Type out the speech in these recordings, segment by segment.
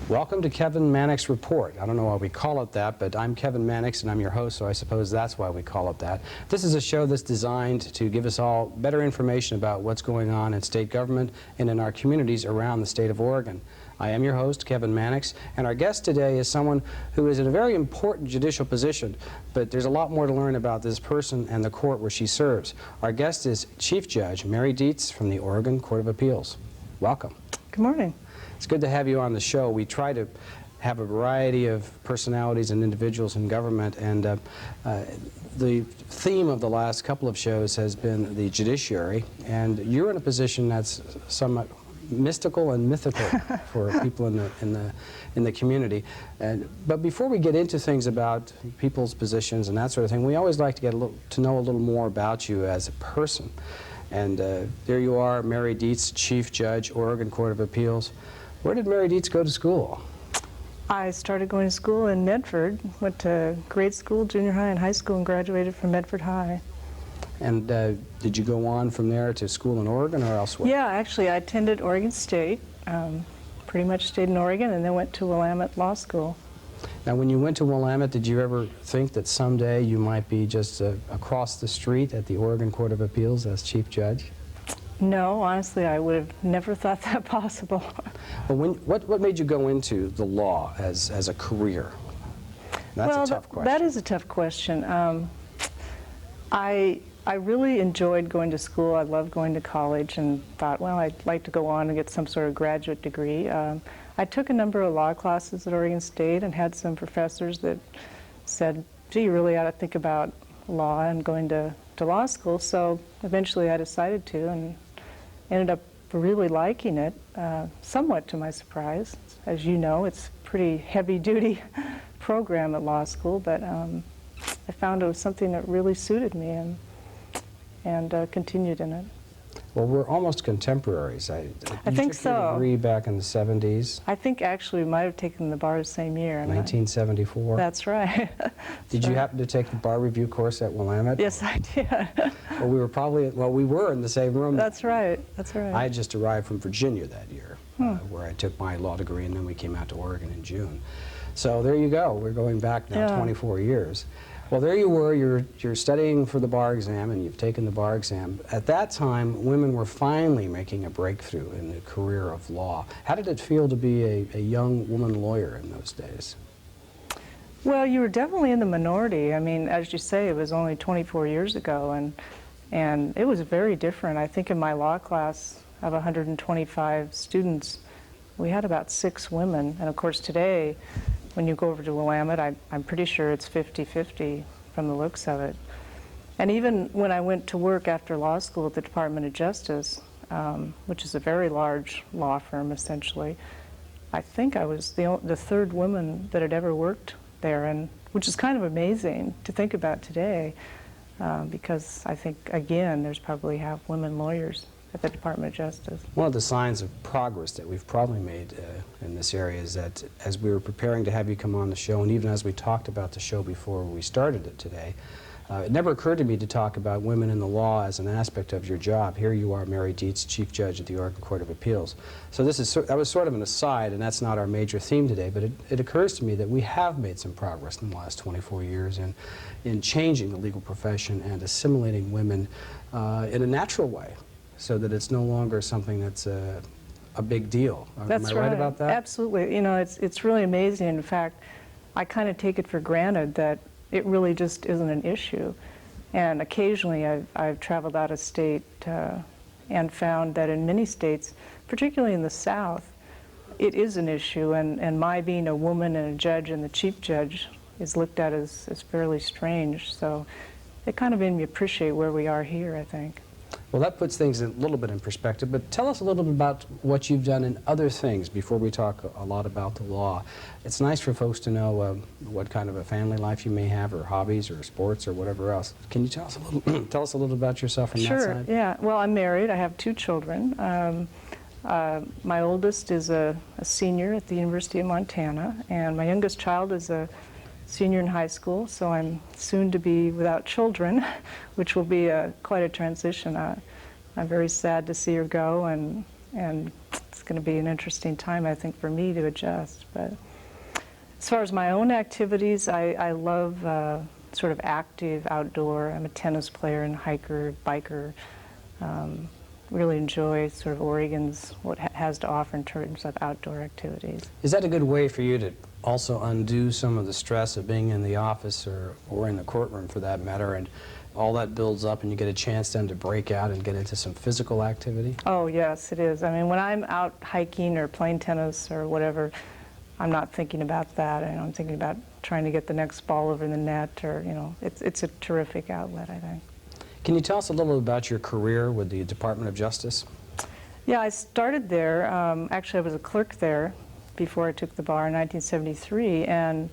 Welcome to Kevin Mannix Report. I don't know why we call it that, but I'm Kevin Mannix and I'm your host, so I suppose that's why we call it that. This is a show that's designed to give us all better information about what's going on in state government and in our communities around the state of Oregon. I am your host, Kevin Mannix, and our guest today is someone who is in a very important judicial position, but there's a lot more to learn about this person and the court where she serves. Our guest is Chief Judge Mary Deits from the Oregon Court of Appeals. Welcome. Good morning. It's good to have you on the show. We try to have a variety of personalities and individuals in government, and the theme of the last couple of shows has been the judiciary, and you're in a position that's somewhat mystical and mythical for people in the community. But before we get into things about people's positions and that sort of thing, we always like to get to know a little more about you as a person. And there you are, Mary Deits, Chief Judge, Oregon Court of Appeals. Where did Mary Deits go to school? I started going to school in Medford, went to grade school, junior high, and high school, and graduated from Medford High. And did you go on from there to school in Oregon or elsewhere? Yeah, actually, I attended Oregon State, pretty much stayed in Oregon, and then went to Willamette Law School. Now, when you went to Willamette, did you ever think that someday you might be just across the street at the Oregon Court of Appeals as Chief Judge? No, honestly, I would have never thought that possible. Well, what made you go into the law as a career? That's a tough question. That is a tough question. I really enjoyed going to school. I loved going to college and thought, well, I'd like to go on and get some sort of graduate degree. I took a number of law classes at Oregon State and had some professors that said, gee, you really ought to think about law and going to law school. So eventually I decided to and ended up really liking it, somewhat to my surprise. As you know, it's a pretty heavy-duty program at law school, but I found it was something that really suited me and continued in it. Well, we're almost contemporaries. I think so. You took your degree back in the 70s. I think actually we might have taken the bar the same year. 1974. That's right. Did you happen to take the bar review course at Willamette? Yes, I did. Well, we were in the same room. That's right. That's right. I had just arrived from Virginia that year, where I took my law degree, and then we came out to Oregon in June. So there you go. We're going back now 24 years. Well, there you were, you're studying for the bar exam, and you've taken the bar exam. At that time, women were finally making a breakthrough in the career of law. How did it feel to be a young woman lawyer in those days? Well, you were definitely in the minority. I mean, as you say, it was only 24 years ago, and it was very different. I think in my law class of 125 students, we had about 6 women, and of course today, when you go over to Willamette, I'm pretty sure it's 50-50 from the looks of it. And even when I went to work after law school at the Department of Justice, which is a very large law firm essentially, I think I was the third woman that had ever worked there, and which is kind of amazing to think about today, because I think, again, there's probably half women lawyers at the Department of Justice. One of the signs of progress that we've probably made in this area is that as we were preparing to have you come on the show, and even as we talked about the show before we started it today, it never occurred to me to talk about women in the law as an aspect of your job. Here you are, Mary Deits, Chief Judge at the Oregon Court of Appeals. So that was sort of an aside, and that's not our major theme today, but it occurs to me that we have made some progress in the last 24 years in changing the legal profession and assimilating women in a natural way, so that it's no longer something that's a big deal. That's Am I right about that? Absolutely. You know, it's really amazing. In fact, I kind of take it for granted that it really just isn't an issue. And occasionally I've traveled out of state and found that in many states, particularly in the South, it is an issue, and my being a woman and a judge and the chief judge is looked at as fairly strange. So it kind of made me appreciate where we are here, I think. Well, that puts things a little bit in perspective, but tell us a little bit about what you've done in other things before we talk a lot about the law. It's nice for folks to know what kind of a family life you may have, or hobbies, or sports, or whatever else. Can you tell us a little about yourself from that side? Sure, yeah. Well, I'm married. I have 2 children. My oldest is a senior at the University of Montana, and my youngest child is a senior in high school, so I'm soon to be without children, which will be quite a transition. I'm very sad to see her go, and it's going to be an interesting time, I think, for me to adjust. But as far as my own activities, I love sort of active outdoor. I'm a tennis player and hiker, biker. Really enjoy sort of Oregon's, what it has to offer in terms of outdoor activities. Is that a good way for you to also undo some of the stress of being in the office or in the courtroom for that matter, and all that builds up and you get a chance then to break out and get into some physical activity? Oh yes, it is. I mean, when I'm out hiking or playing tennis or whatever, I'm not thinking about that. I'm thinking about trying to get the next ball over the net, or, you know, it's a terrific outlet, I think. Can you tell us a little about your career with the Department of Justice? Yeah, I started there. Actually, I was a clerk there before I took the bar in 1973, and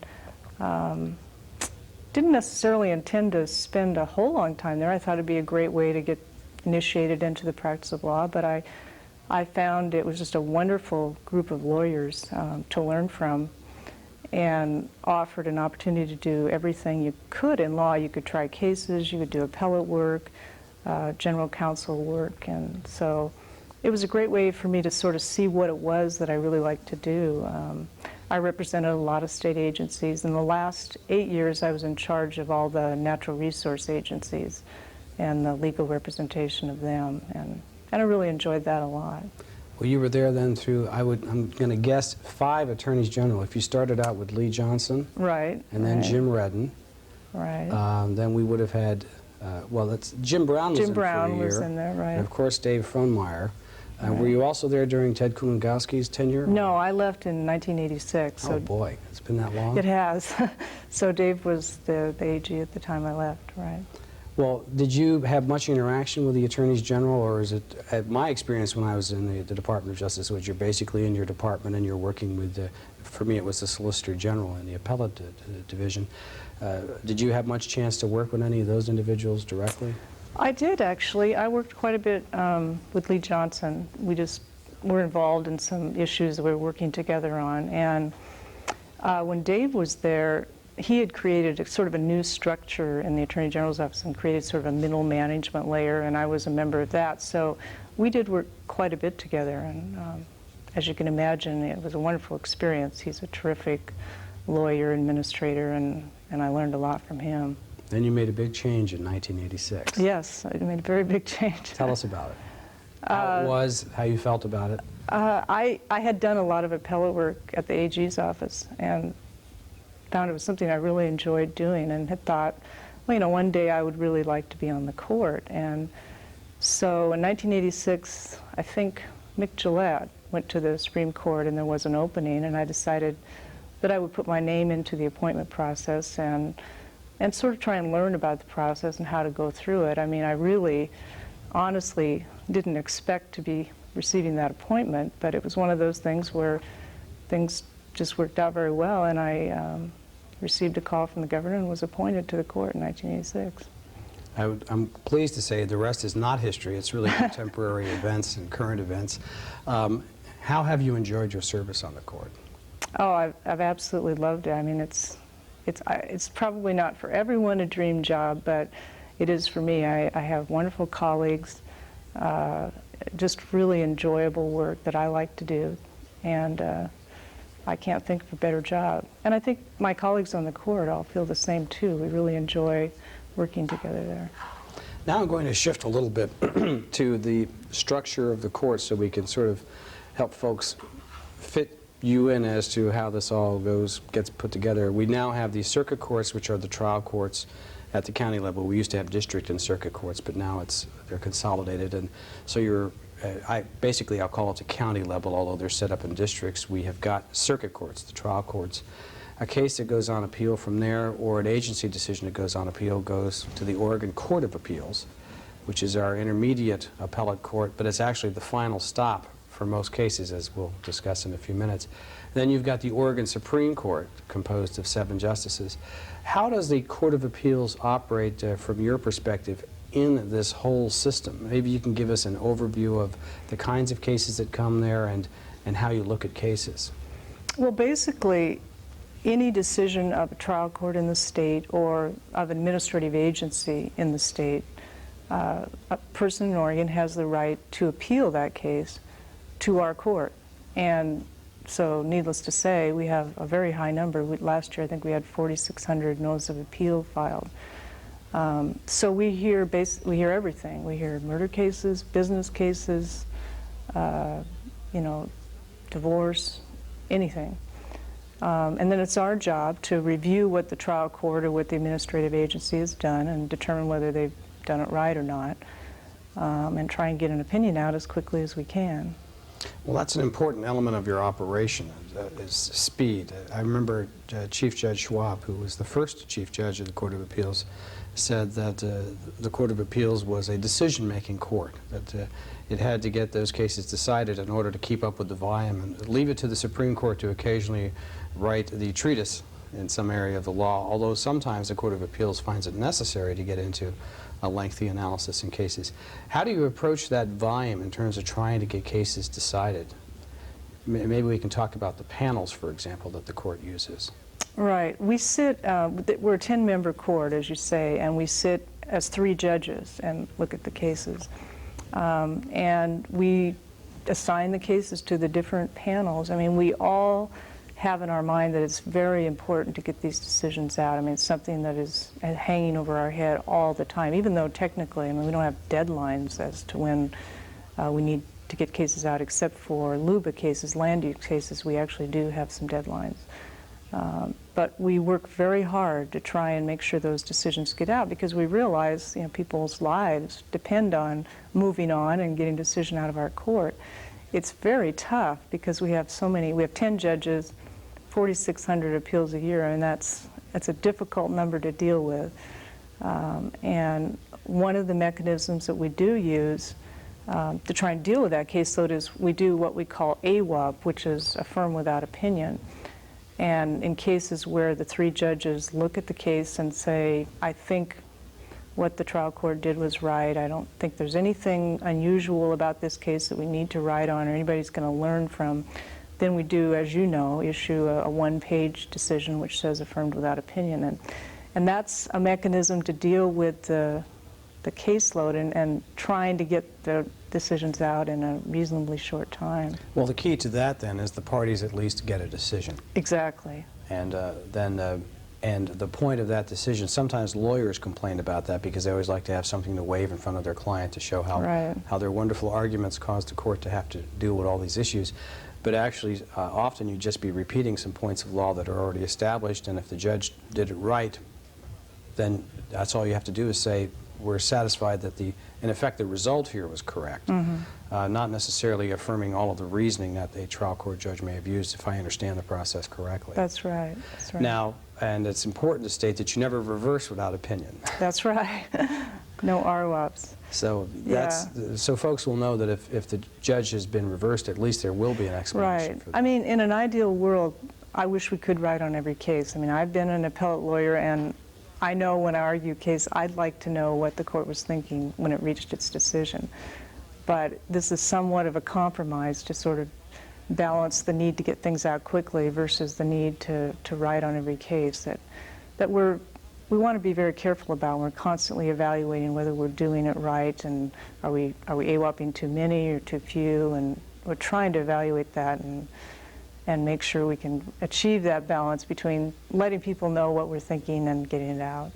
didn't necessarily intend to spend a whole long time there. I thought it'd be a great way to get initiated into the practice of law, but I found it was just a wonderful group of lawyers to learn from, and offered an opportunity to do everything you could in law. You could try cases, you could do appellate work, general counsel work, and so it was a great way for me to sort of see what it was that I really liked to do. I represented a lot of state agencies. In the last 8 years, I was in charge of all the natural resource agencies and the legal representation of them, and I really enjoyed that a lot. Well, you were there then through, I'm going to guess, 5 attorneys general. If you started out with Lee Johnson, right, and then right. Jim Redden, right. Then we would have had, well, that's Jim Brown was Jim in Brown for a year, was in there, right. and of course Dave Frohnmeyer. Right. Were you also there during Ted Kulongowski's tenure? No, I left in 1986. Oh boy, it's been that long? It has. So Dave was the AG at the time I left, right. Well, did you have much interaction with the attorneys general, or is it, my experience when I was in the Department of Justice was you're basically in your department and you're working with, for me it was the Solicitor General in the appellate division. Did you have much chance to work with any of those individuals directly? I did, actually. I worked quite a bit with Lee Johnson. We just were involved in some issues that we were working together on. And when Dave was there, he had created sort of a new structure in the Attorney General's office and created sort of a middle management layer, and I was a member of that. So we did work quite a bit together, and as you can imagine, it was a wonderful experience. He's a terrific lawyer, administrator, and I learned a lot from him. Then you made a big change in 1986. Yes, I made a very big change. Tell us about it. How it was, how you felt about it. I had done a lot of appellate work at the AG's office and found it was something I really enjoyed doing, and had thought, well, you know, one day I would really like to be on the court. And so in 1986, I think Mick Gillette went to the Supreme Court and there was an opening, and I decided that I would put my name into the appointment process and sort of try and learn about the process and how to go through it. I mean, I really, honestly, didn't expect to be receiving that appointment, but it was one of those things where things just worked out very well, and I received a call from the governor and was appointed to the court in 1986. I'm pleased to say the rest is not history. It's really contemporary events and current events. How have you enjoyed your service on the court? Oh, I've absolutely loved it. I mean, it's probably not for everyone a dream job, but it is for me. I have wonderful colleagues, just really enjoyable work that I like to do, and I can't think of a better job. And I think my colleagues on the court all feel the same too. We really enjoy working together there. Now I'm going to shift a little bit to the structure of the court so we can sort of help folks fit you in as to how this all gets put together. We now have the circuit courts, which are the trial courts at the county level. We used to have district and circuit courts, but now they're consolidated, and so basically I'll call it the county level, although they're set up in districts. We have got circuit courts, the trial courts. A case that goes on appeal from there, or an agency decision that goes on appeal, goes to the Oregon Court of Appeals, which is our intermediate appellate court, but it's actually the final stop for most cases, as we'll discuss in a few minutes. Then you've got the Oregon Supreme Court, composed of 7 justices. How does the Court of Appeals operate from your perspective in this whole system? Maybe you can give us an overview of the kinds of cases that come there and how you look at cases. Well, basically, any decision of a trial court in the state or of an administrative agency in the state, a person in Oregon has the right to appeal that case to our court. And so needless to say, we have a very high number. Last year I think we had 4,600 notice of appeal filed. So we hear everything. We hear murder cases, business cases, you know, divorce, anything. And then it's our job to review what the trial court or what the administrative agency has done and determine whether they've done it right or not, and try and get an opinion out as quickly as we can. Well, that's an important element of your operation, is speed. I remember Chief Judge Schwab, who was the first Chief Judge of the Court of Appeals, said that the Court of Appeals was a decision-making court, that it had to get those cases decided in order to keep up with the volume, and leave it to the Supreme Court to occasionally write the treatise in some area of the law, although sometimes the Court of Appeals finds it necessary to get into a lengthy analysis in cases. How do you approach that volume in terms of trying to get cases decided? Maybe we can talk about the panels, for example, that the court uses. Right. We sit, we're a 10-member court, as you say, and we sit as 3 judges and look at the cases. And we assign the cases to the different panels. I mean, we all have in our mind that it's very important to get these decisions out. I mean, it's something that is hanging over our head all the time, even though technically, I mean, we don't have deadlines as to when we need to get cases out, except for LUBA cases, land use cases. We actually do have some deadlines. But we work very hard to try and make sure those decisions get out, because we realize, you know, people's lives depend on moving on and getting a decision out of our court. It's very tough because we have so many, we have 10 judges, 4,600 appeals a year, and that's a difficult number to deal with. And one of the mechanisms that we do use to try and deal with that caseload is we do what we call AWOP, which is affirm without opinion. And in cases where the 3 judges look at the case and say, I think what the trial court did was right, I don't think there's anything unusual about this case that we need to write on or anybody's going to learn from, then we do, as you know, issue a 1-page decision which says affirmed without opinion. And that's a mechanism to deal with the caseload and trying to get the decisions out in a reasonably short time. Well, the key to that then is the parties at least get a decision. Exactly. And and the point of that decision, sometimes lawyers complain about that because they always like to have something to wave in front of their client to show how their wonderful arguments caused the court to have to deal with all these issues. But actually, often you'd just be repeating some points of law that are already established, and if the judge did it right, then that's all you have to do is say, we're satisfied that in effect, the result here was correct. Not necessarily affirming all of the reasoning that a trial court judge may have used, if I understand the process correctly. That's right. That's right. Now, and it's important to state that you never reverse without opinion. That's right. No RWAPs. So so folks will know that if the judge has been reversed, at least there will be an explanation for that. I mean, in an ideal world, I wish we could write on every case. I mean, I've been an appellate lawyer, and I know when I argue a case, I'd like to know what the court was thinking when it reached its decision. But this is somewhat of a compromise to sort of balance the need to get things out quickly versus the need to write on every case that we want to be very careful about. We're constantly evaluating whether we're doing it right, and are we AWOPing too many or too few, and we're trying to evaluate that and make sure we can achieve that balance between letting people know what we're thinking and getting it out.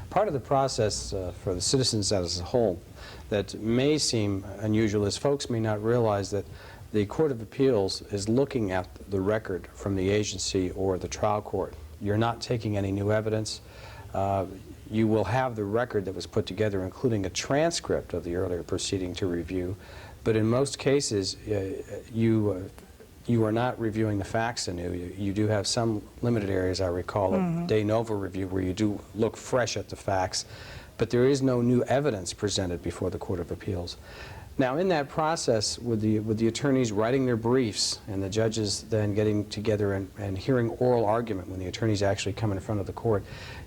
Part of the process for the citizens as a whole that may seem unusual is folks may not realize that the Court of Appeals is looking at the record from the agency or the trial court. You're not taking any new evidence. You will have the record that was put together, including a transcript of the earlier proceeding to review, but in most cases you are not reviewing the facts anew. You do have some limited areas, I recall, of de novo review where you do look fresh at the facts, but there is no new evidence presented before the Court of Appeals. Now, in that process, with the attorneys writing their briefs and the judges then getting together and hearing oral argument when the attorneys actually come in front of the court,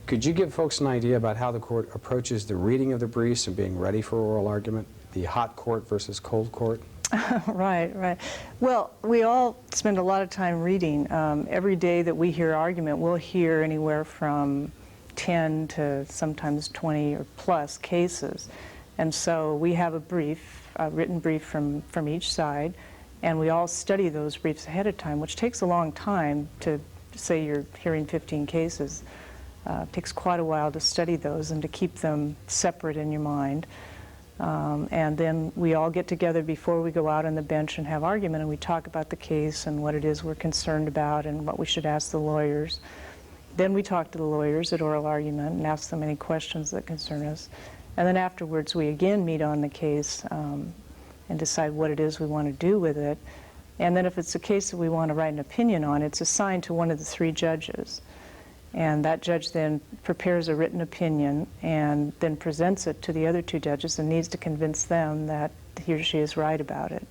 could you give folks an idea about how the court approaches the reading of the briefs and being ready for oral argument, the hot court versus cold court? Right. Well, we all spend a lot of time reading. Every day that we hear argument, we'll hear anywhere from 10 to sometimes 20 or plus cases. And so we have a brief, a written brief from each side, And we all study those briefs ahead of time, which takes a long time. To say you're hearing 15 cases. It takes quite a while to study those and to keep them separate in your mind. And then we all get together before we go out on the bench and have argument, and we talk about the case and what it is we're concerned about and what we should ask the lawyers. Then we talk to the lawyers at oral argument and ask them any questions that concern us. And then afterwards we again meet on the case and decide what it is we want to do with it. And then if it's a case that we want to write an opinion on, it's assigned to one of the 3 judges. And that judge then prepares a written opinion and then presents it to the other 2 judges and needs to convince them that he or she is right about it.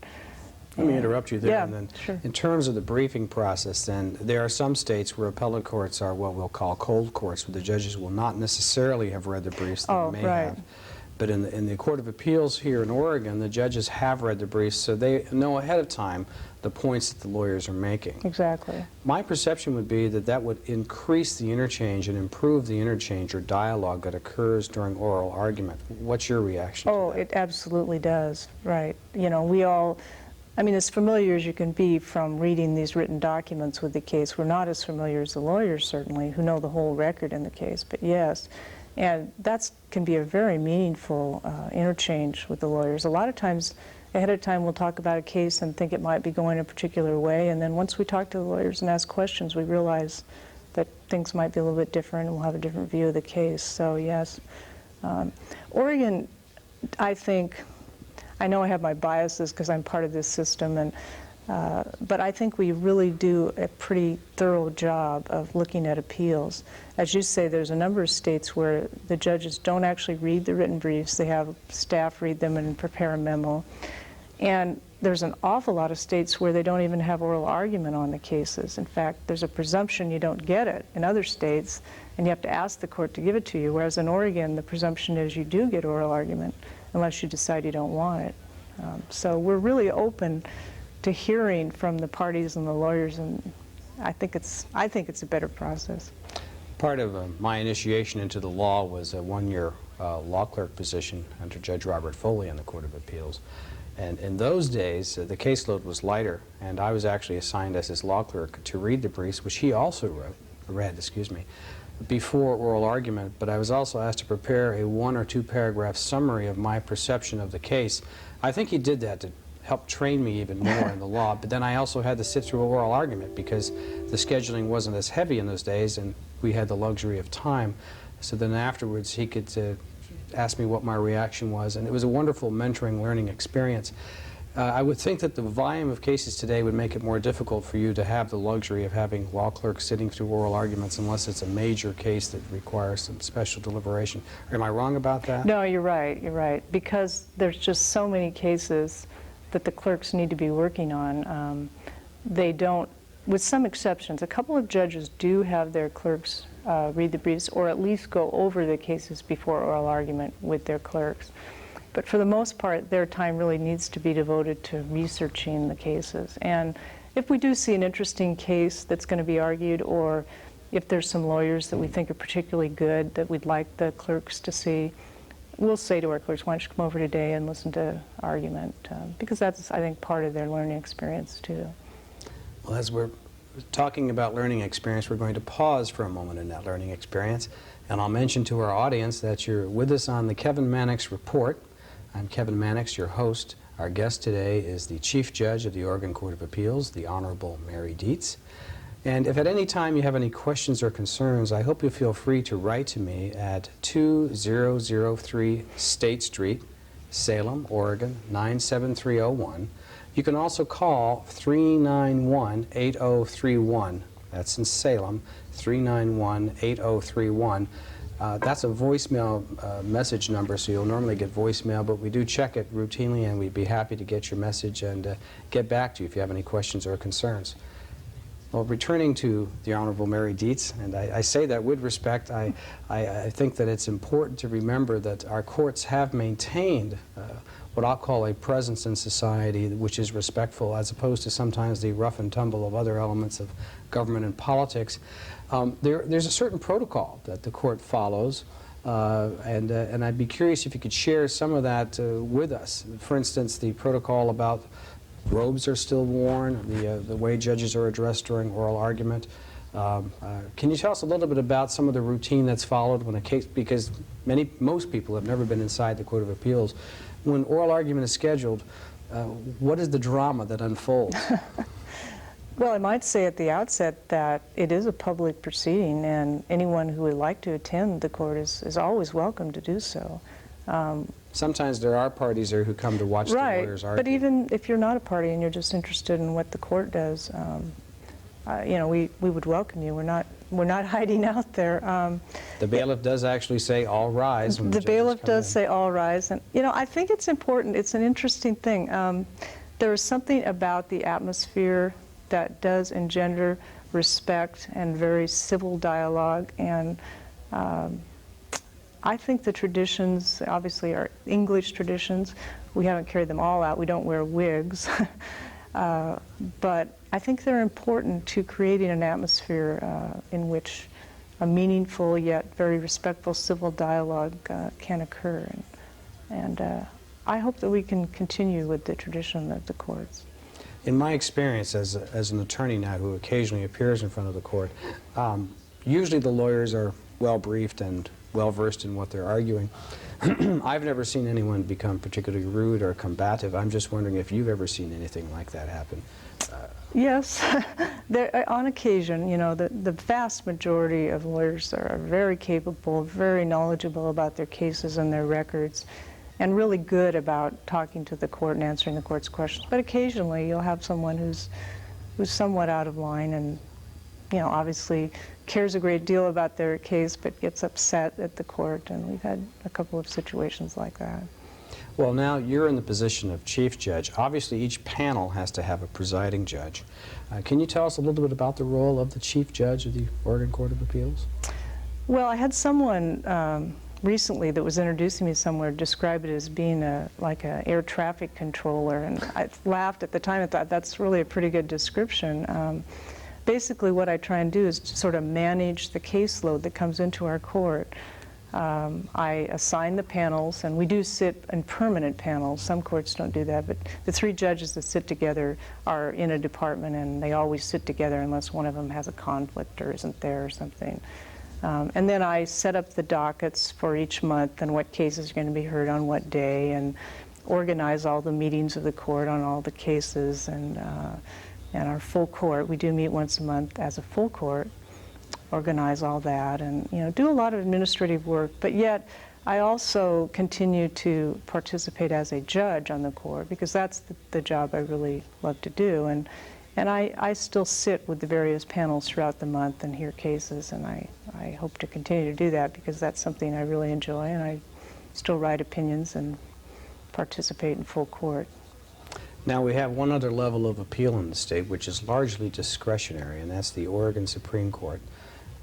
Let me interrupt you there. Yeah, and then sure. In terms of the briefing process, then, there are some states where appellate courts are what we'll call cold courts, where the judges will not necessarily have read the briefs that they may right. have. But in the Court of Appeals here in Oregon, the judges have read the briefs, so they know ahead of time the points that the lawyers are making. Exactly. My perception would be that that would increase the interchange and improve the interchange or dialogue that occurs during oral argument. What's your reaction to that? Oh, it absolutely does, right. You know, we all, I mean, as familiar as you can be from reading these written documents with the case, we're not as familiar as the lawyers, certainly, who know the whole record in the case, but yes. And that can be a very meaningful interchange with the lawyers. A lot of times, ahead of time, we'll talk about a case and think it might be going a particular way, and then once we talk to the lawyers and ask questions, we realize that things might be a little bit different and we'll have a different view of the case. So yes. Oregon, I think, I know I have my biases because I'm part of this system, and but I think we really do a pretty thorough job of looking at appeals. As you say, there's a number of states where the judges don't actually read the written briefs. They have staff read them and prepare a memo. And there's an awful lot of states where they don't even have oral argument on the cases. In fact, there's a presumption you don't get it in other states, and you have to ask the court to give it to you, whereas in Oregon, the presumption is you do get oral argument unless you decide you don't want it. So we're really open to hearing from the parties and the lawyers, and I think it's a better process. Part of my initiation into the law was a 1-year law clerk position under Judge Robert Foley in the Court of Appeals. And in those days, the caseload was lighter, and I was actually assigned as his law clerk to read the briefs, which he also read, before oral argument. But I was also asked to prepare a 1 or 2 paragraph summary of my perception of the case. I think he did that to help train me even more in the law, but then I also had to sit through oral argument because the scheduling wasn't as heavy in those days and we had the luxury of time. So then afterwards he could ask me what my reaction was, and it was a wonderful mentoring, learning experience. I would think that the volume of cases today would make it more difficult for you to have the luxury of having law clerks sitting through oral arguments unless it's a major case that requires some special deliberation. Am I wrong about that? No, you're right, because there's just so many cases that the clerks need to be working on. They don't, with some exceptions, a couple of judges do have their clerks read the briefs or at least go over the cases before oral argument with their clerks. But for the most part, their time really needs to be devoted to researching the cases. And if we do see an interesting case that's going to be argued, or if there's some lawyers that we think are particularly good that we'd like the clerks to see, we'll say to our clerks, why don't you come over today and listen to argument, because that's, I think, part of their learning experience, too. Well, as we're talking about learning experience, we're going to pause for a moment in that learning experience, and I'll mention to our audience that you're with us on the Kevin Mannix Report. I'm Kevin Mannix, your host. Our guest today is the Chief Judge of the Oregon Court of Appeals, the Honorable Mary Deits. And if at any time you have any questions or concerns, I hope you'll feel free to write to me at 2003 State Street, Salem, Oregon, 97301. You can also call 391-8031. That's in Salem, 391-8031. That's a voicemail message number, so you'll normally get voicemail, but we do check it routinely, and we'd be happy to get your message and get back to you if you have any questions or concerns. Well, returning to the Honorable Mary Deits, and I say that with respect, I think that it's important to remember that our courts have maintained what I'll call a presence in society which is respectful, as opposed to sometimes the rough and tumble of other elements of government and politics. There's a certain protocol that the court follows, and I'd be curious if you could share some of that with us. For instance, the protocol about robes are still worn, the way judges are addressed during oral argument. Can you tell us a little bit about some of the routine that's followed when a case, because most people have never been inside the Court of Appeals. When oral argument is scheduled, what is the drama that unfolds? Well, I might say at the outset that it is a public proceeding, and anyone who would like to attend the court is always welcome to do so. Sometimes there are parties there who come to watch the lawyers argue. But even if you're not a party and you're just interested in what the court does, you know, we would welcome you. We're not hiding out there. The bailiff does actually say, "All rise." When the bailiff does in. say, "All rise," and you know, I think it's important. It's an interesting thing. There is something about the atmosphere that does engender respect and very civil dialogue, and I think the traditions, obviously, are English traditions. We haven't carried them all out. We don't wear wigs. But I think they're important to creating an atmosphere in which a meaningful yet very respectful civil dialogue can occur. And I hope that we can continue with the tradition of the courts. In my experience as an attorney now who occasionally appears in front of the court, usually the lawyers are well briefed and well versed in what they're arguing. I've never seen anyone become particularly rude or combative. I'm just wondering if you've ever seen anything like that happen. Yes, on occasion, you know, the vast majority of lawyers are very capable, very knowledgeable about their cases and their records, and really good about talking to the court and answering the court's questions. But occasionally you'll have someone who's somewhat out of line and, you know, obviously cares a great deal about their case but gets upset at the court, and we've had a couple of situations like that. Well, now you're in the position of chief judge. Obviously each panel has to have a presiding judge. Can you tell us a little bit about the role of the chief judge of the Oregon Court of Appeals? Well, I had someone recently that was introducing me somewhere describe it as being like an air traffic controller, and I laughed at the time. I thought that's really a pretty good description. Basically what I try and do is to sort of manage the caseload that comes into our court. I assign the panels, and we do sit in permanent panels. Some courts don't do that, but the three judges that sit together are in a department, and they always sit together unless one of them has a conflict or isn't there or something. And then I set up the dockets for each month and what cases are going to be heard on what day, and organize all the meetings of the court on all the cases, and our full court. We do meet once a month as a full court, organize all that, and you know, do a lot of administrative work. But yet I also continue to participate as a judge on the court, because that's the job I really love to do. And I still sit with the various panels throughout the month and hear cases, and I hope to continue to do that because that's something I really enjoy, and I still write opinions and participate in full court. Now we have one other level of appeal in the state which is largely discretionary, and that's the Oregon Supreme Court.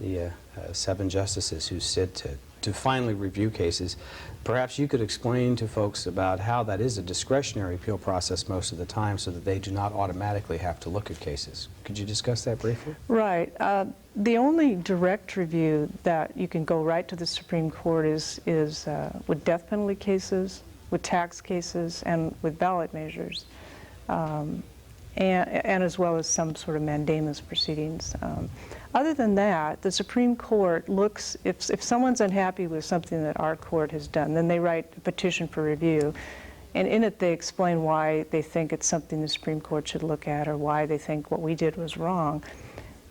The 7 justices who sit to finally review cases. Perhaps you could explain to folks about how that is a discretionary appeal process most of the time, so that they do not automatically have to look at cases. Could you discuss that briefly? Right. The only direct review that you can go right to the Supreme Court is with death penalty cases, with tax cases, and with ballot measures, and as well as some sort of mandamus proceedings. Other than that, the Supreme Court looks, if someone's unhappy with something that our court has done, then they write a petition for review, and in it they explain why they think it's something the Supreme Court should look at, or why they think what we did was wrong.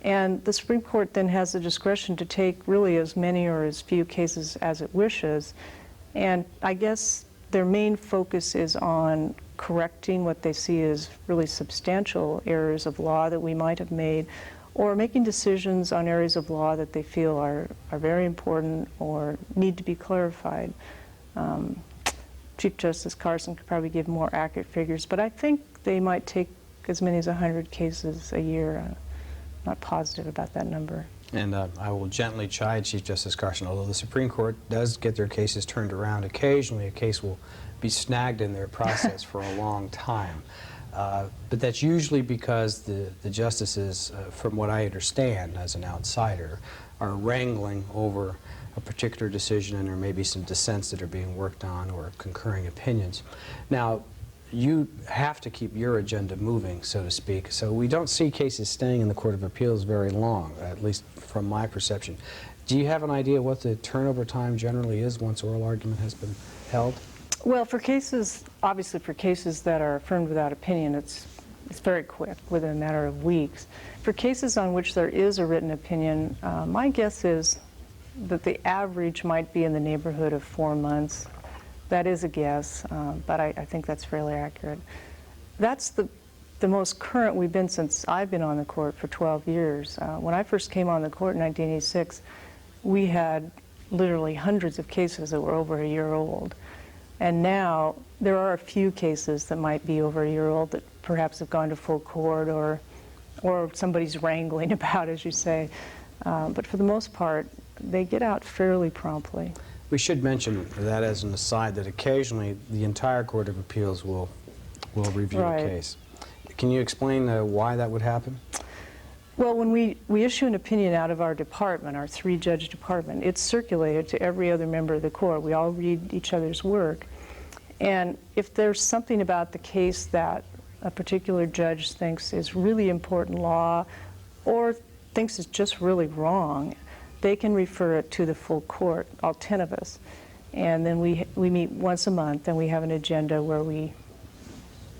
And the Supreme Court then has the discretion to take really as many or as few cases as it wishes, and I guess their main focus is on correcting what they see as really substantial errors of law that we might have made, or making decisions on areas of law that they feel are very important or need to be clarified. Chief Justice Carson could probably give more accurate figures, but I think they might take as many as 100 cases a year. I'm not positive about that number. And I will gently chide Chief Justice Carson, although the Supreme Court does get their cases turned around. Occasionally a case will be snagged in their process for a long time. But that's usually because the justices, from what I understand as an outsider, are wrangling over a particular decision, and there may be some dissents that are being worked on or concurring opinions. Now, you have to keep your agenda moving, so to speak. So we don't see cases staying in the Court of Appeals very long, at least from my perception. Do you have an idea what the turnover time generally is once oral argument has been held? Well, for cases, obviously for cases that are affirmed without opinion, it's very quick, within a matter of weeks. For cases on which there is a written opinion, my guess is that the average might be in the neighborhood of 4 months. That is a guess, but I think that's fairly accurate. That's the most current we've been since I've been on the court for 12 years. When I first came on the court in 1986, we had literally hundreds of cases that were over a year old. And now there are a few cases that might be over a year old that perhaps have gone to full court or somebody's wrangling about, as you say. But for the most part, they get out fairly promptly. We should mention that as an aside, that occasionally the entire Court of Appeals will review a case. Can you explain why that would happen? Well, when we issue an opinion out of our department, our 3-judge department, it's circulated to every other member of the court. We all read each other's work. And if there's something about the case that a particular judge thinks is really important law or thinks is just really wrong, they can refer it to the full court, all 10 of us. And then we meet once a month and we have an agenda where we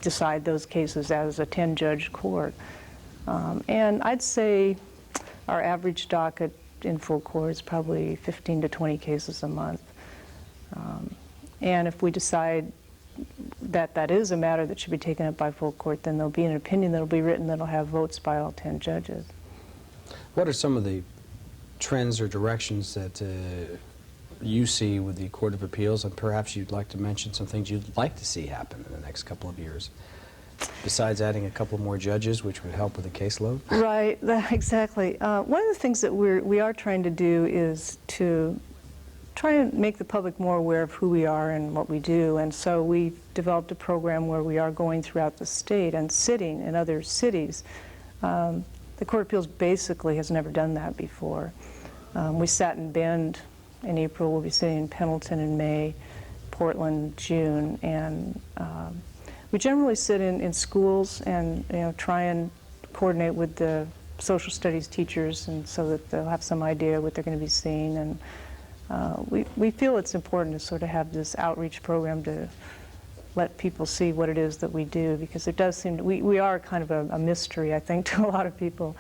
decide those cases as a 10-judge court. And I'd say our average docket in full court is probably 15 to 20 cases a month. And if we decide that that is a matter that should be taken up by full court, then there'll be an opinion that'll be written that'll have votes by all 10 judges. What are some of the trends or directions that you see with the Court of Appeals, and perhaps you'd like to mention some things you'd like to see happen in the next couple of years, besides adding a couple more judges, which would help with the caseload? Right, exactly. One of the things that we are trying to do is to try and make the public more aware of who we are and what we do, and so we've developed a program where we are going throughout the state and sitting in other cities. The Court of Appeals basically has never done that before. We sat in Bend in April, we'll be sitting in Pendleton in May, Portland June, and we generally sit in schools and try and coordinate with the social studies teachers, and so that they'll have some idea what they're going to be seeing. And we feel it's important to sort of have this outreach program to let people see what it is that we do, because it does seem we are kind of a mystery, I think, to a lot of people.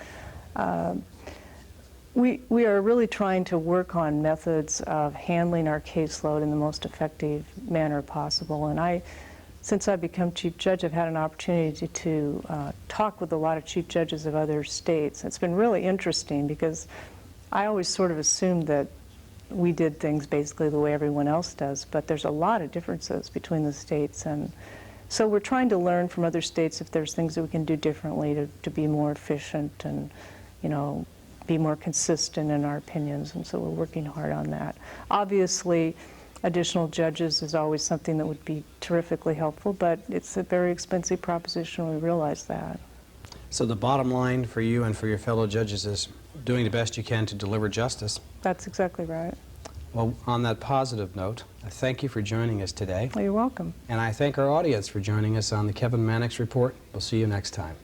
We are really trying to work on methods of handling our caseload in the most effective manner possible. And since I've become Chief Judge, I've had an opportunity to talk with a lot of Chief Judges of other states. It's been really interesting because I always sort of assumed that we did things basically the way everyone else does, but there's a lot of differences between the states. And so we're trying to learn from other states if there's things that we can do differently to be more efficient and, be more consistent in our opinions. And so we're working hard on that. Obviously, additional judges is always something that would be terrifically helpful, but it's a very expensive proposition, we realize that. So the bottom line for you and for your fellow judges is doing the best you can to deliver justice. That's exactly right. Well, on that positive note, I thank you for joining us today. Well, you're welcome. And I thank our audience for joining us on the Kevin Mannix Report. We'll see you next time.